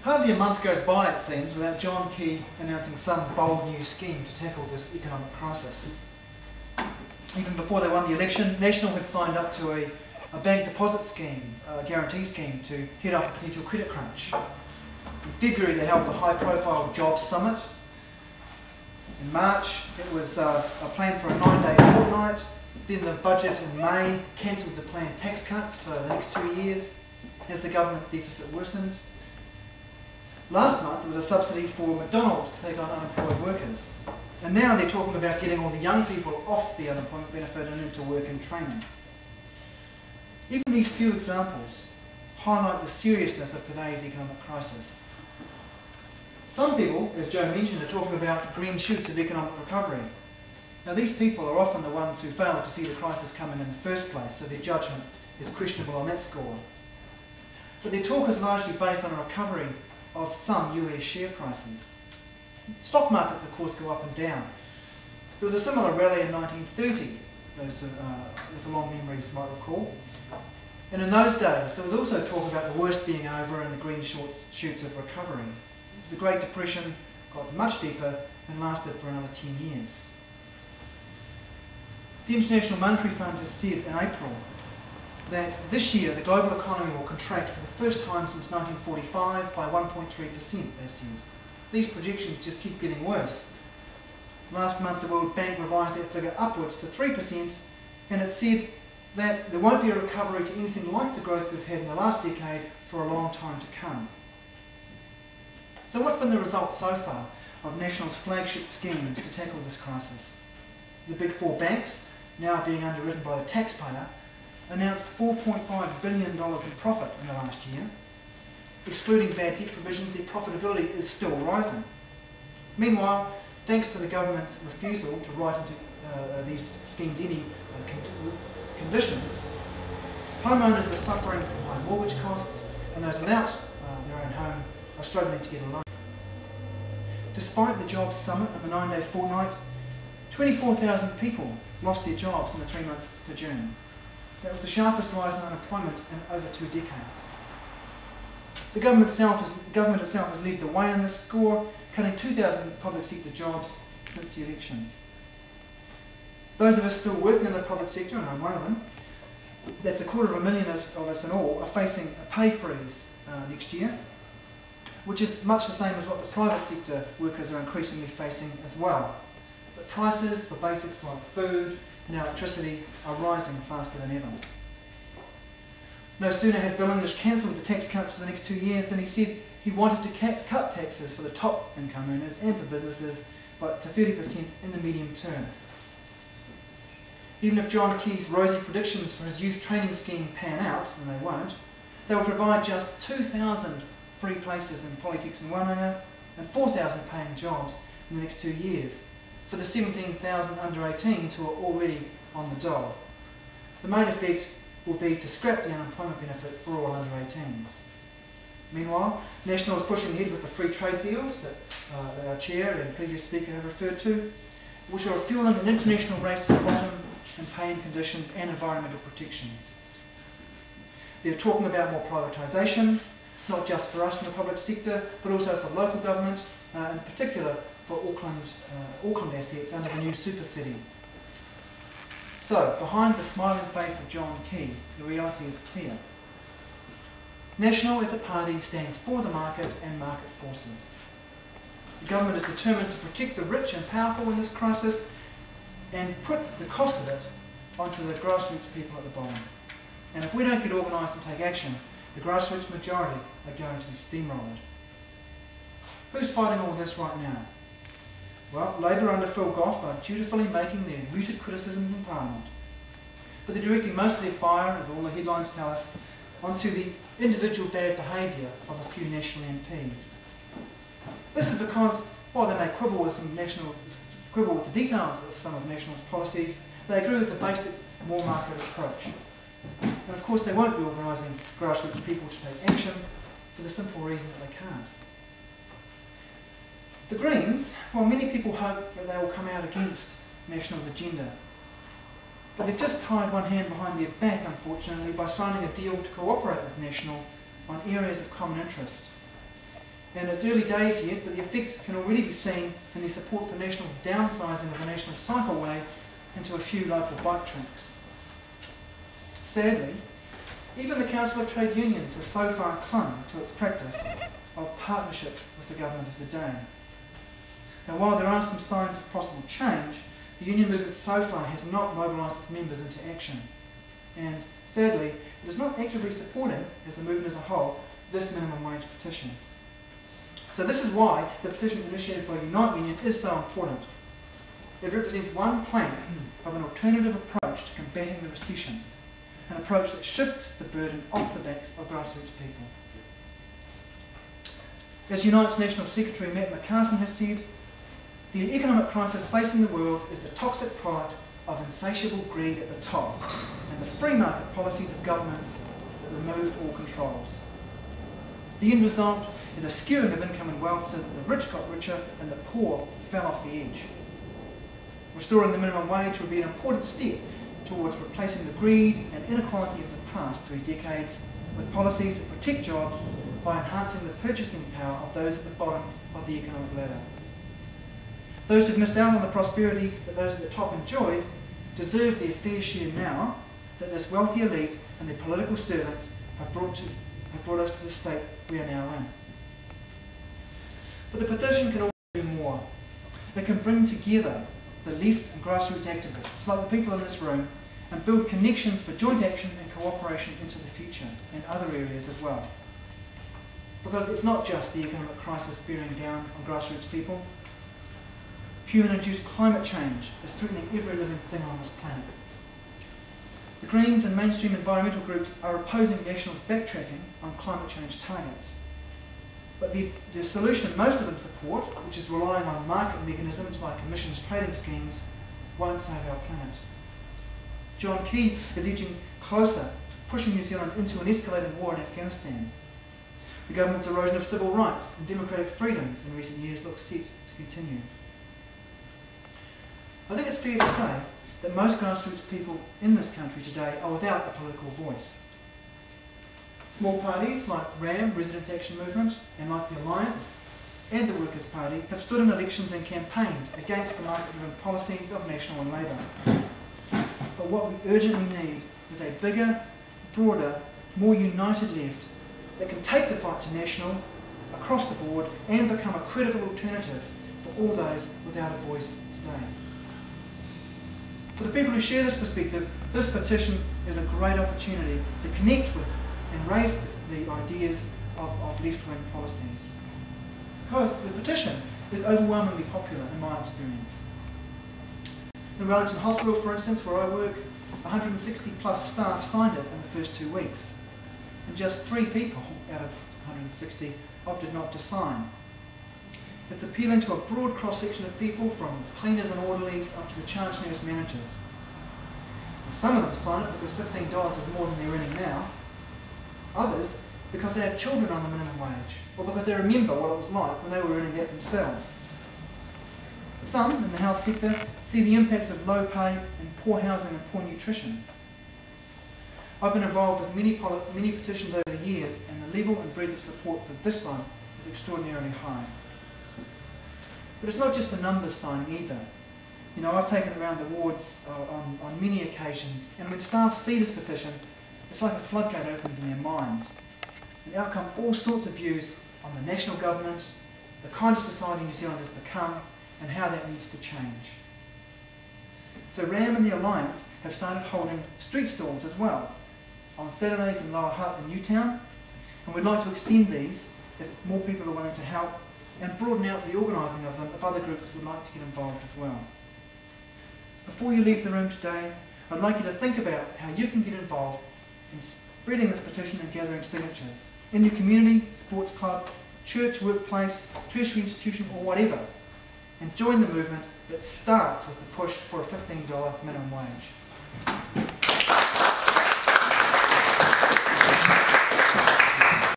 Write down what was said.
Hardly a month goes by, it seems, without John Key announcing some bold new scheme to tackle this economic crisis. Even before they won the election, National had signed up to a bank deposit scheme, a guarantee scheme, to head off a potential credit crunch. In February they held the high-profile Jobs Summit. In March it was a plan for a 9-day fortnight. Then the budget in May cancelled the planned tax cuts for the next 2 years as the government deficit worsened. Last month there was a subsidy for McDonald's to take on unemployed workers. And now they're talking about getting all the young people off the unemployment benefit and into work and training. Even these few examples highlight the seriousness of today's economic crisis. Some people, as Joe mentioned, are talking about green shoots of economic recovery. Now these people are often the ones who failed to see the crisis coming in the first place, so their judgment is questionable on that score. But their talk is largely based on a recovery of some US share prices. Stock markets, of course, go up and down. There was a similar rally in 1930, those with long memories might recall. And in those days, there was also talk about the worst being over and the green shoots of recovery. The Great Depression got much deeper and lasted for another 10 years. The International Monetary Fund has said in April that this year the global economy will contract for the first time since 1945 by 1.3%, they said. These projections just keep getting worse. Last month the World Bank revised that figure upwards to 3%, and it said that there won't be a recovery to anything like the growth we've had in the last decade for a long time to come. So what's been the result so far of National's flagship schemes to tackle this crisis? The big four banks, now being underwritten by the taxpayer, announced $4.5 billion in profit in the last year. Excluding bad debt provisions, their profitability is still rising. Meanwhile, thanks to the government's refusal to write into these schemes any conditions, homeowners are suffering from high mortgage costs, and those without their own home are struggling to get a loan. Despite the Jobs Summit and the 9-day fortnight, 24,000 people lost their jobs in the 3 months to June. That was the sharpest rise in unemployment in over 2 decades. The government itself has led the way on this score, cutting 2,000 public sector jobs since the election. Those of us still working in the public sector, and I'm one of them, that's 250,000 of us in all, are facing a pay freeze next year, which is much the same as what the private sector workers are increasingly facing as well. But prices for basics like food and electricity are rising faster than ever. No sooner had Bill English cancelled the tax cuts for the next 2 years than he said he wanted to cut taxes for the top income earners and for businesses to 30% in the medium term. Even if John Key's rosy predictions for his youth training scheme pan out, and they won't, they will provide just 2,000 free places in Polytechs in Wānanga and 4,000 paying jobs in the next 2 years for the 17,000 under-18s who are already on the dole. The main effect will be to scrap the unemployment benefit for all under-18s. Meanwhile, National is pushing ahead with the free trade deals that our chair and previous speaker have referred to, which are fueling an international race to the bottom in paying conditions and environmental protections. They're talking about more privatisation, not just for us in the public sector, but also for local government, in particular for Auckland assets under the new super city. So, behind the smiling face of John Key, the reality is clear. National as a party stands for the market and market forces. The government is determined to protect the rich and powerful in this crisis and put the cost of it onto the grassroots people at the bottom. And if we don't get organised and take action, the grassroots majority are going to be steamrolled. Who's fighting all this right now? Well, Labour under Phil Goff are dutifully making their muted criticisms in Parliament. But they're directing most of their fire, as all the headlines tell us, onto the individual bad behaviour of a few National MPs. This is because, while they may quibble with the details of some of National's policies, they agree with the basic more market approach. And of course they won't be organising grassroots people to take action for the simple reason that they can't. The Greens, well, many people hope that they will come out against National's agenda. But they've just tied one hand behind their back, unfortunately, by signing a deal to cooperate with National on areas of common interest. And it's early days yet, but the effects can already be seen in their support for National's downsizing of the National Cycleway into a few local bike tracks. Sadly, even the Council of Trade Unions has so far clung to its practice of partnership with the government of the day. Now, while there are some signs of possible change, the union movement so far has not mobilised its members into action. And sadly, it is not actively supporting, as a movement as a whole, this minimum wage petition. So this is why the petition initiated by Unite Union is so important. It represents one plank of an alternative approach to combating the recession, an approach that shifts the burden off the backs of grassroots people. As Unite's National Secretary Matt McCartan has said, the economic crisis facing the world is the toxic product of insatiable greed at the top and the free market policies of governments that removed all controls. The end result is a skewing of income and wealth so that the rich got richer and the poor fell off the edge. Restoring the minimum wage would be an important step towards replacing the greed and inequality of the past 3 decades with policies that protect jobs by enhancing the purchasing power of those at the bottom of the economic ladder. Those who've missed out on the prosperity that those at the top enjoyed deserve their fair share now that this wealthy elite and their political servants have brought us to the state we are now in. But the petition can also do more. It can bring together the left and grassroots activists, like the people in this room, and build connections for joint action and cooperation into the future and other areas as well. Because it's not just the economic crisis bearing down on grassroots people. Human-induced climate change is threatening every living thing on this planet. The Greens and mainstream environmental groups are opposing National's backtracking on climate change targets. But the solution most of them support, which is relying on market mechanisms like emissions trading schemes, won't save our planet. John Key is edging closer to pushing New Zealand into an escalating war in Afghanistan. The government's erosion of civil rights and democratic freedoms in recent years looks set to continue. I think it's fair to say that most grassroots people in this country today are without a political voice. Small parties like RAM, Residents' Action Movement, and like the Alliance and the Workers' Party have stood in elections and campaigned against the market-driven policies of National and Labour. But what we urgently need is a bigger, broader, more united left that can take the fight to National across the board and become a credible alternative for all those without a voice today. For the people who share this perspective, this petition is a great opportunity to connect with and raise the ideas of left-wing policies. Because the petition is overwhelmingly popular in my experience. In Wellington Hospital, for instance, where I work, 160 plus staff signed it in the first 2 weeks. And just 3 people out of 160 opted not to sign. It's appealing to a broad cross-section of people, from cleaners and orderlies up to the charge nurse managers. And some of them sign it because $15 is more than they're earning now. Others because they have children on the minimum wage, or because they remember what it was like when they were earning that themselves. Some in the health sector see the impacts of low pay and poor housing and poor nutrition. I've been involved with many petitions over the years, and the level and breadth of support for this one is extraordinarily high. But it's not just the numbers signing either. You know, I've taken around the wards on many occasions, and when staff see this petition, it's like a floodgate opens in their minds. And out come all sorts of views on the national government, the kind of society New Zealand has become, and how that needs to change. So RAM and the Alliance have started holding street stalls as well, on Saturdays in Lower Hutt and Newtown, and we'd like to extend these if more people are willing to help, and broaden out the organising of them if other groups would like to get involved as well. Before you leave the room today, I'd like you to think about how you can get involved in spreading this petition and gathering signatures in your community, sports club, church, workplace, tertiary institution, or whatever, and join the movement that starts with the push for a $15 minimum wage.